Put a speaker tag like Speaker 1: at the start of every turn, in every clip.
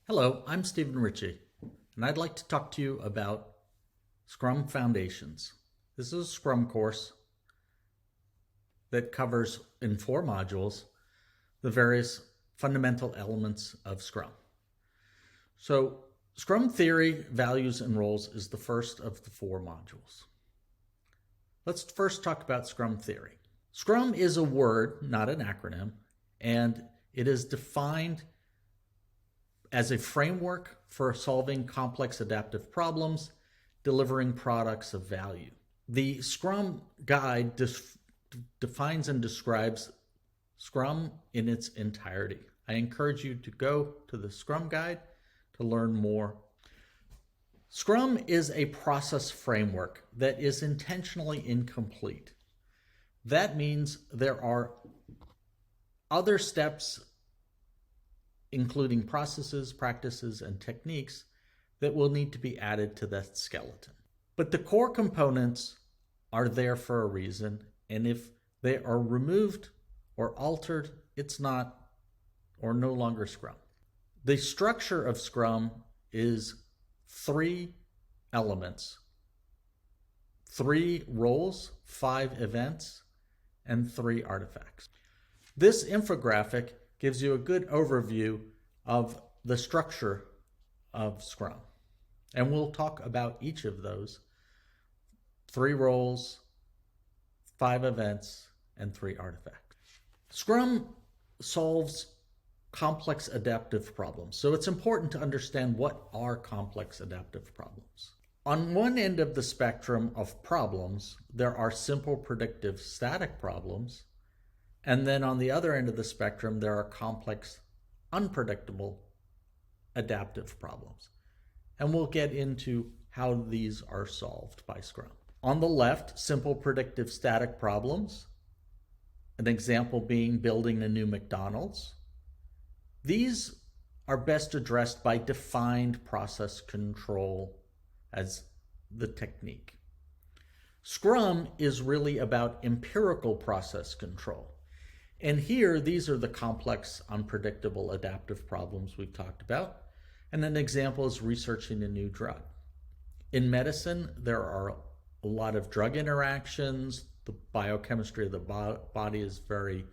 Speaker 1: Hello, I'm Stephen Ritchie, and I'd like to talk to you about Scrum Foundations. This is a Scrum course that covers, in 4 modules, the various fundamental elements of Scrum. So, Scrum Theory, Values, and Roles is the first of the 4 modules. Let's first talk about Scrum Theory. Scrum is a word, not an acronym, and it is defined as a framework for solving complex adaptive problems, delivering products of value. The Scrum Guide defines and describes Scrum in its entirety. I encourage you to go to the Scrum Guide to learn more. Scrum is a process framework that is intentionally incomplete. That means there are other steps, including processes, practices, and techniques that will need to be added to that skeleton. But the core components are there for a reason, and if they are removed or altered, it's not or no longer Scrum. The structure of Scrum is 3 elements: 3 roles, 5 events, and 3 artifacts. This infographic gives you a good overview of the structure of Scrum. And we'll talk about each of those: 3 roles, 5 events, and 3 artifacts. Scrum solves complex adaptive problems. So it's important to understand what are complex adaptive problems. On one end of the spectrum of problems, there are simple predictive static problems. And then on the other end of the spectrum, there are complex, unpredictable adaptive problems. And we'll get into how these are solved by Scrum. On the left, simple predictive static problems, an example being building a new McDonald's. These are best addressed by defined process control as the technique. Scrum is really about empirical process control. And here, these are the complex, unpredictable adaptive problems we've talked about. And an example is researching a new drug. In medicine, there are a lot of drug interactions. The biochemistry of the body is very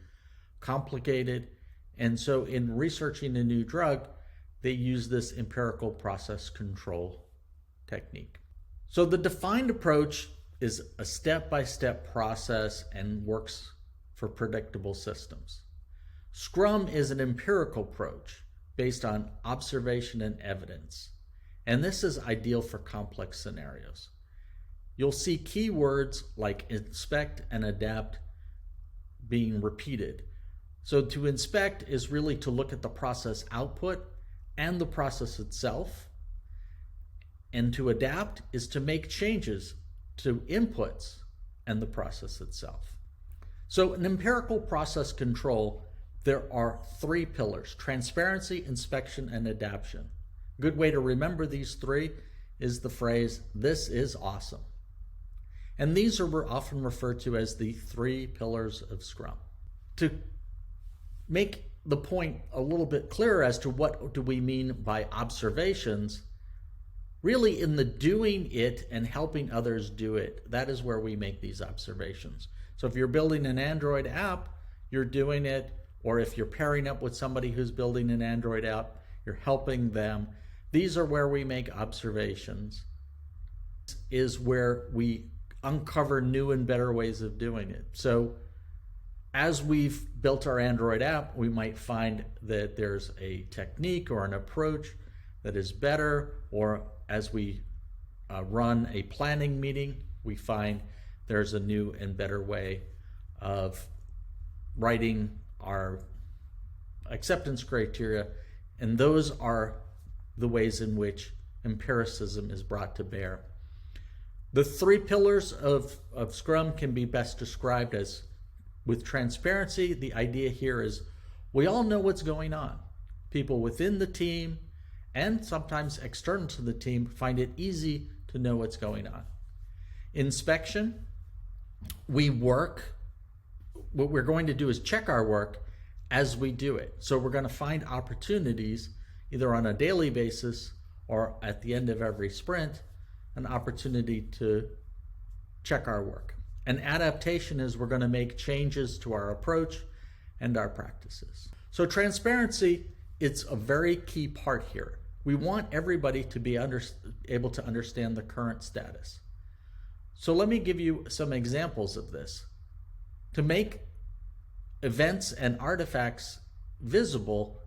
Speaker 1: complicated. And so in researching a new drug, they use this empirical process control technique. So the defined approach is a step-by-step process and works for predictable systems. Scrum is an empirical approach based on observation and evidence, and this is ideal for complex scenarios. You'll see keywords like inspect and adapt being repeated. So to inspect is really to look at the process output and the process itself, and to adapt is to make changes to inputs and the process itself. So in empirical process control, there are 3 pillars: transparency, inspection, and adaptation. A good way to remember these 3 is the phrase, "This is awesome." And these are often referred to as the 3 pillars of Scrum. To make the point a little bit clearer as to what do we mean by observations, really in the doing it and helping others do it, that is where we make these observations. So if you're building an Android app, you're doing it, or if you're pairing up with somebody who's building an Android app, you're helping them. These are where we make observations. This is where we uncover new and better ways of doing it. So as we've built our Android app, we might find that there's a technique or an approach that is better, or as we run a planning meeting, we find there's a new and better way of writing our acceptance criteria, and those are the ways in which empiricism is brought to bear. The 3 pillars of Scrum can be best described as, with transparency, the idea here is we all know what's going on. People within the team and sometimes external to the team find it easy to know what's going on. Inspection, what we're going to do is check our work as we do it. So we're going to find opportunities either on a daily basis or at the end of every sprint, an opportunity to check our work. And adaptation is we're going to make changes to our approach and our practices. So transparency is a very key part here. We want everybody to be able to understand the current status. So let me give you some examples of this. To make events and artifacts visible,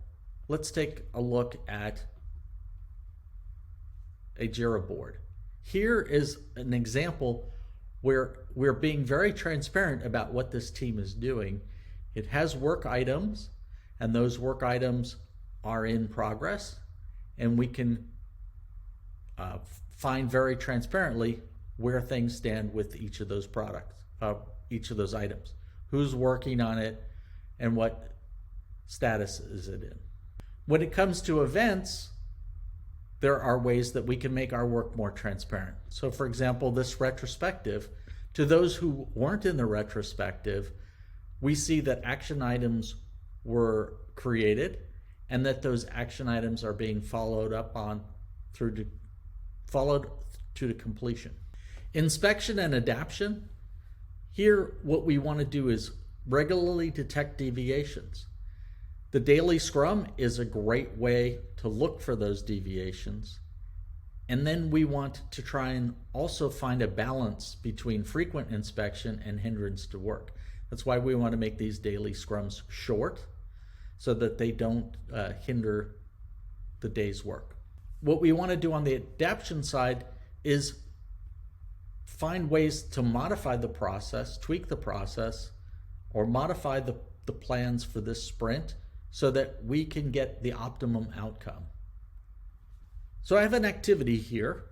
Speaker 1: let's take a look at a Jira board. Here is an example where we're being very transparent about what this team is doing. It has work items, and those work items are in progress, and we can find very transparently where things stand with each of those products, each of those items, who's working on it, and what status is it in. When it comes to events, there are ways that we can make our work more transparent. So for example, this retrospective, to those who weren't in the retrospective, we see that action items were created and that those action items are being followed up on followed to completion. Inspection and adaptation. Here, what we want to do is regularly detect deviations. The daily Scrum is a great way to look for those deviations. And then we want to try and also find a balance between frequent inspection and hindrance to work. That's why we want to make these daily Scrums short so that they don't hinder the day's work. What we want to do on the adaptation side is find ways to modify the process, tweak the process, or modify the plans for this sprint so that we can get the optimum outcome. So I have an activity here.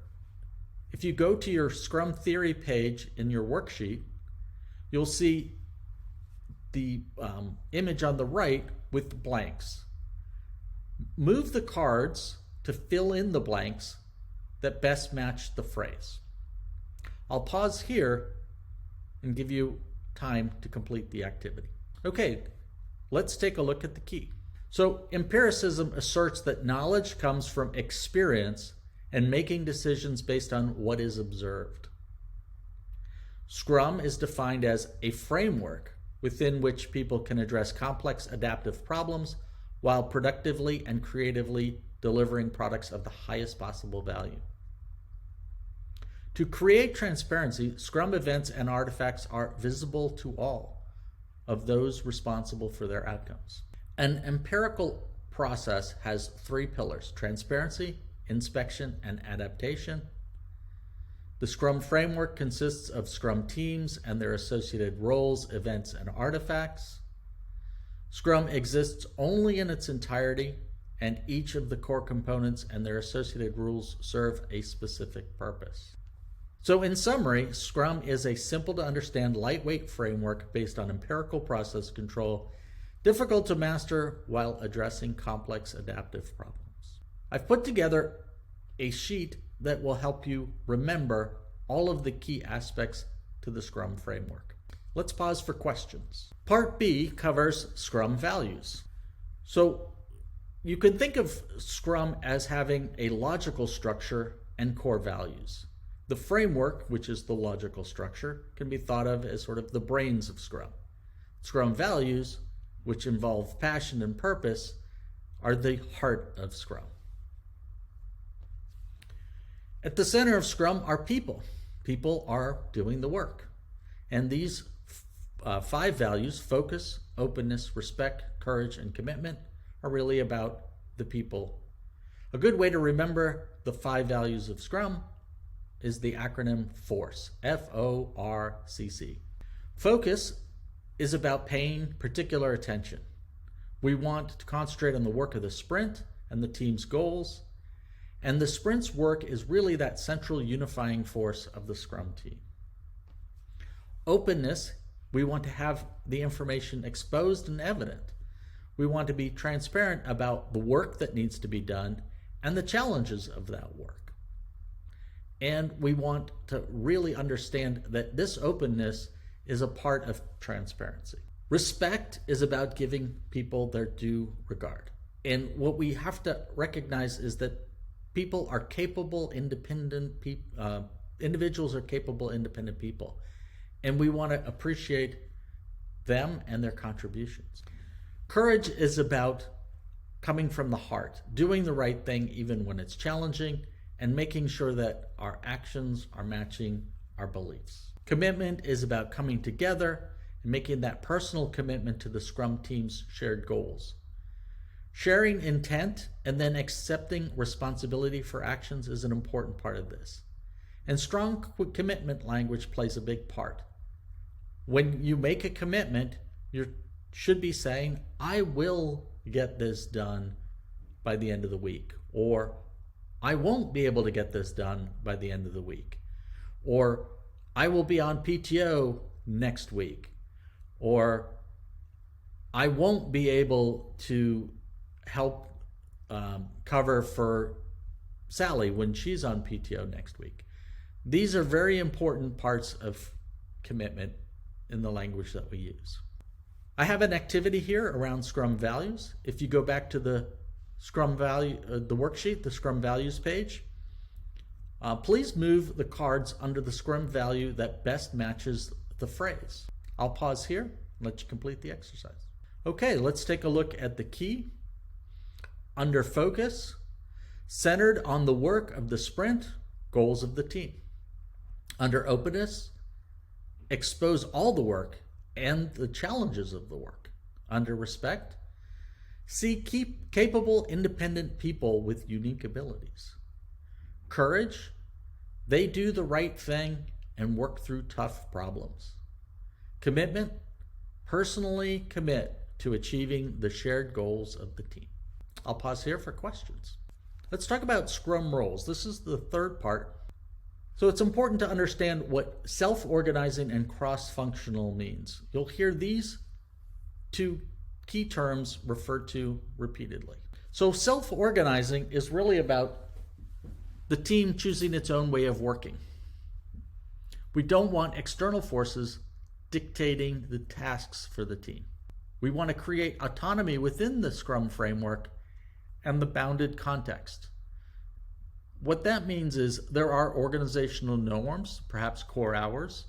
Speaker 1: If you go to your Scrum theory page in your worksheet, you'll see the image on the right with blanks. Move the cards to fill in the blanks that best match the phrase. I'll pause here and give you time to complete the activity. Okay, let's take a look at the key. So empiricism asserts that knowledge comes from experience and making decisions based on what is observed. Scrum is defined as a framework within which people can address complex adaptive problems while productively and creatively delivering products of the highest possible value. To create transparency, Scrum events and artifacts are visible to all of those responsible for their outcomes. An empirical process has three pillars: transparency, inspection, and adaptation. The Scrum framework consists of Scrum teams and their associated roles, events, and artifacts. Scrum exists only in its entirety, and each of the core components and their associated rules serve a specific purpose. So in summary, Scrum is a simple to understand, lightweight framework based on empirical process control, difficult to master while addressing complex adaptive problems. I've put together a sheet that will help you remember all of the key aspects to the Scrum framework. Let's pause for questions. Part B covers Scrum values. So you can think of Scrum as having a logical structure and core values. The framework, which is the logical structure, can be thought of as sort of the brains of Scrum. Scrum values, which involve passion and purpose, are the heart of Scrum. At the center of Scrum are people. People are doing the work. And these 5 values, focus, openness, respect, courage, and commitment, are really about the people. A good way to remember the 5 values of Scrum is the acronym FORCE, F-O-R-C-C. Focus is about paying particular attention. We want to concentrate on the work of the sprint and the team's goals, and the sprint's work is really that central unifying force of the Scrum team. Openness, we want to have the information exposed and evident. We want to be transparent about the work that needs to be done and the challenges of that work. And we want to really understand that this openness is a part of transparency. Respect is about giving people their due regard. And what we have to recognize is that people are capable, individuals are capable, independent people. And we want to appreciate them and their contributions. Courage is about coming from the heart, doing the right thing even when it's challenging, and making sure that our actions are matching our beliefs. Commitment is about coming together and making that personal commitment to the Scrum team's shared goals. Sharing intent and then accepting responsibility for actions is an important part of this. And strong commitment language plays a big part. When you make a commitment, you should be saying, I will get this done by the end of the week, or I won't be able to get this done by the end of the week, or I will be on PTO next week, or I won't be able to help cover for Sally when she's on PTO next week. These are very important parts of commitment in the language that we use. I have an activity here around Scrum values. If you go back to the Scrum value, the worksheet, the Scrum values page, please move the cards under the Scrum value that best matches the phrase. I'll pause here and let you complete the exercise. Okay, let's take a look at the key. Under focus, centered on the work of the sprint, goals of the team. Under openness, expose all the work and the challenges of the work. Under respect, see capable, independent people with unique abilities. Courage, they do the right thing and work through tough problems. Commitment, personally commit to achieving the shared goals of the team. I'll pause here for questions. Let's talk about Scrum roles. This is the third part. So it's important to understand what self-organizing and cross-functional means. You'll hear these two key terms referred to repeatedly. So self-organizing is really about the team choosing its own way of working. We don't want external forces dictating the tasks for the team. We want to create autonomy within the Scrum framework and the bounded context. What that means is there are organizational norms, perhaps core hours,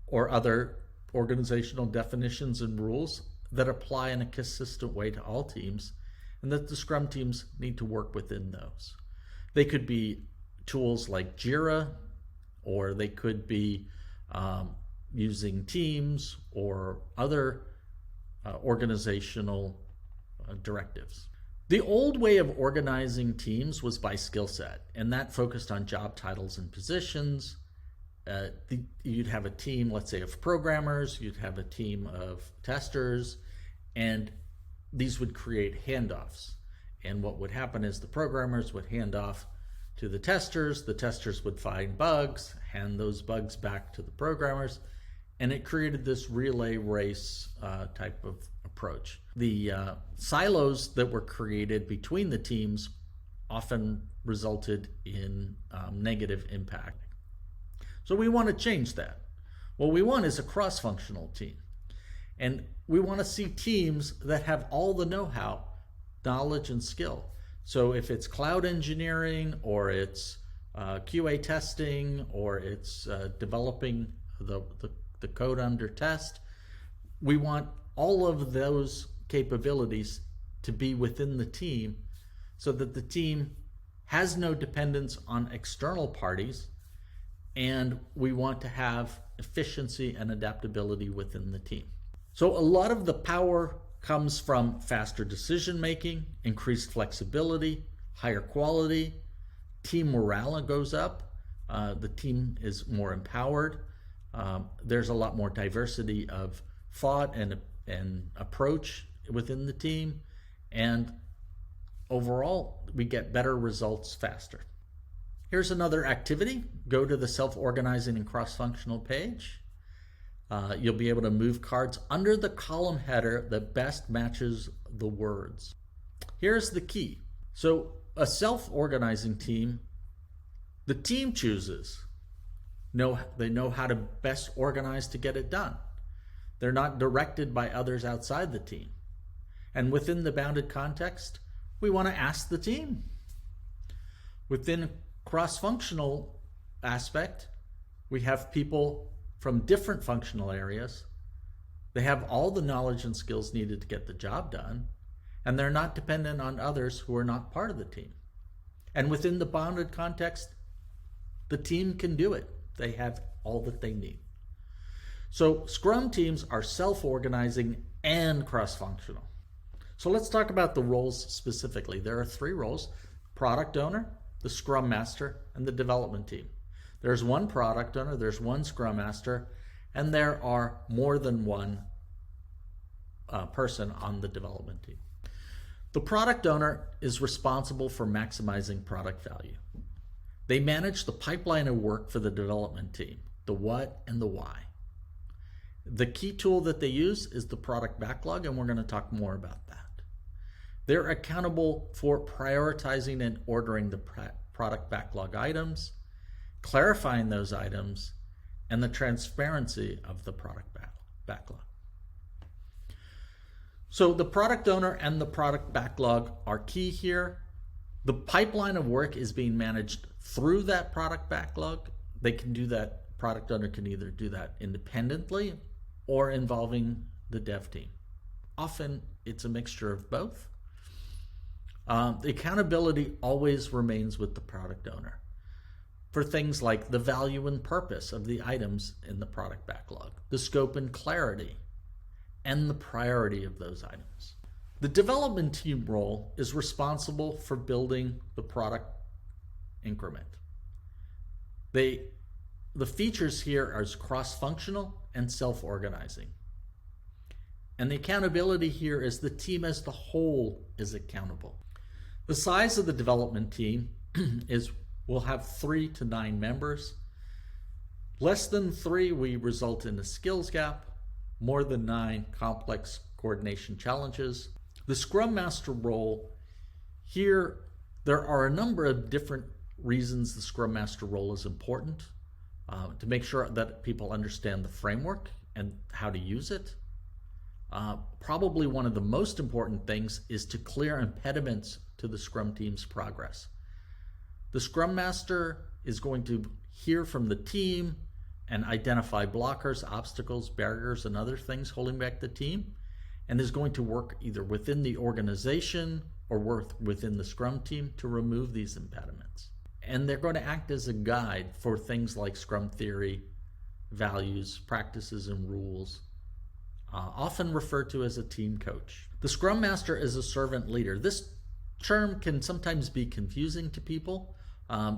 Speaker 1: or other organizational definitions and rules that apply in a consistent way to all teams, and that the Scrum teams need to work within those. They could be tools like Jira, or they could be using Teams or other organizational directives. The old way of organizing teams was by skill set, and that focused on job titles and positions. You'd have a team, let's say, of programmers, you'd have a team of testers, and these would create handoffs. And what would happen is the programmers would hand off to the testers would find bugs, hand those bugs back to the programmers, and it created this relay race type of approach. The silos that were created between the teams often resulted in negative impact. So we want to change that. What we want is a cross-functional team. And we want to see teams that have all the know-how, knowledge, and skill. So if it's cloud engineering, or it's QA testing, or it's developing the code under test, we want all of those capabilities to be within the team so that the team has no dependence on external parties, and we want to have efficiency and adaptability within the team. So a lot of the power comes from faster decision making, increased flexibility, higher quality, team morale goes up, the team is more empowered, there's a lot more diversity of thought and approach within the team, and overall we get better results faster. Here's another activity. Go to the self-organizing and cross-functional page. You'll be able to move cards under the column header that best matches the words. Here's the key. So a self-organizing team, the team chooses. They know how to best organize to get it done. They're not directed by others outside the team. And within the bounded context, we want to ask the team. Within cross-functional aspect, we have people from different functional areas. They have all the knowledge and skills needed to get the job done, and they're not dependent on others who are not part of the team. And within the bounded context, the team can do it. They have all that they need. So Scrum teams are self-organizing and cross-functional. So let's talk about the roles specifically. There are 3 roles: product owner, the Scrum Master, and the development team. There's one product owner, there's one Scrum Master, and there are more than one person on the development team. The product owner is responsible for maximizing product value. They manage the pipeline of work for the development team, the what and the why. The key tool that they use is the product backlog, and we're going to talk more about that. They're accountable for prioritizing and ordering the product backlog items, clarifying those items, and the transparency of the product backlog. So the product owner and the product backlog are key here. The pipeline of work is being managed through that product backlog. They can do that, product owner can either do that independently or involving the dev team. Often it's a mixture of both. The accountability always remains with the product owner for things like the value and purpose of the items in the product backlog, the scope and clarity, and the priority of those items. The development team role is responsible for building the product increment. The features here are cross-functional and self-organizing. And the accountability here is the team as the whole is accountable. The size of the development team will have 3 to 9 members. Less than 3, we result in a skills gap. More than 9, complex coordination challenges. The Scrum Master role, here there are a number of different reasons the Scrum Master role is important. To make sure that people understand the framework and how to use it. Probably one of the most important things is to clear impediments to the Scrum team's progress. The Scrum Master is going to hear from the team and identify blockers, obstacles, barriers, and other things holding back the team, and is going to work either within the organization or work within the Scrum team to remove these impediments. And they're going to act as a guide for things like Scrum theory, values, practices, and rules, often referred to as a team coach. The Scrum Master is a servant leader. This term can sometimes be confusing to people.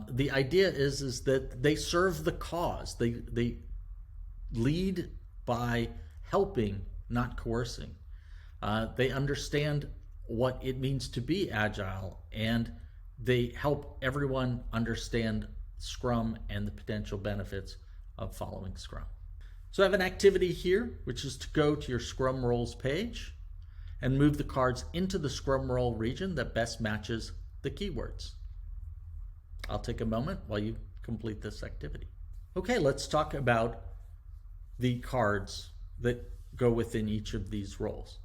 Speaker 1: The idea is that they serve the cause. They lead by helping, not coercing. They understand what it means to be agile, and they help everyone understand Scrum and the potential benefits of following Scrum. So I have an activity here, which is to go to your Scrum roles page and move the cards into the Scrum role region that best matches the keywords. I'll take a moment while you complete this activity. Okay, let's talk about the cards that go within each of these roles.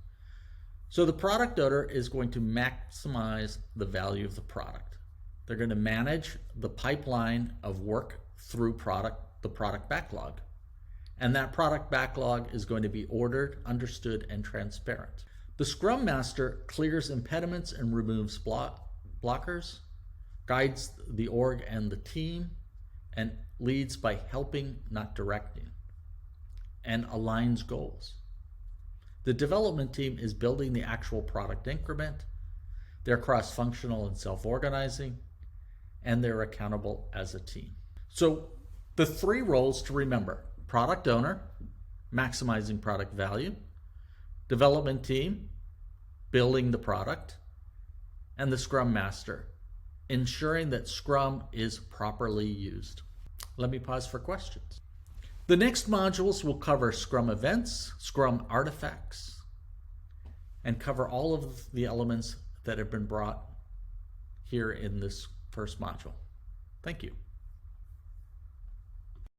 Speaker 1: So the product owner is going to maximize the value of the product. They're going to manage the pipeline of work through the product backlog. And that product backlog is going to be ordered, understood, and transparent. The Scrum Master clears impediments and removes blockers, guides the org and the team, and leads by helping, not directing, and aligns goals. The development team is building the actual product increment. They're cross-functional and self-organizing, and they're accountable as a team. So the 3 roles to remember: product owner, maximizing product value; development team, building the product; and the Scrum Master, ensuring that Scrum is properly used. Let me pause for questions. The next modules will cover Scrum events, Scrum artifacts, and cover all of the elements that have been brought here in this first module. Thank you.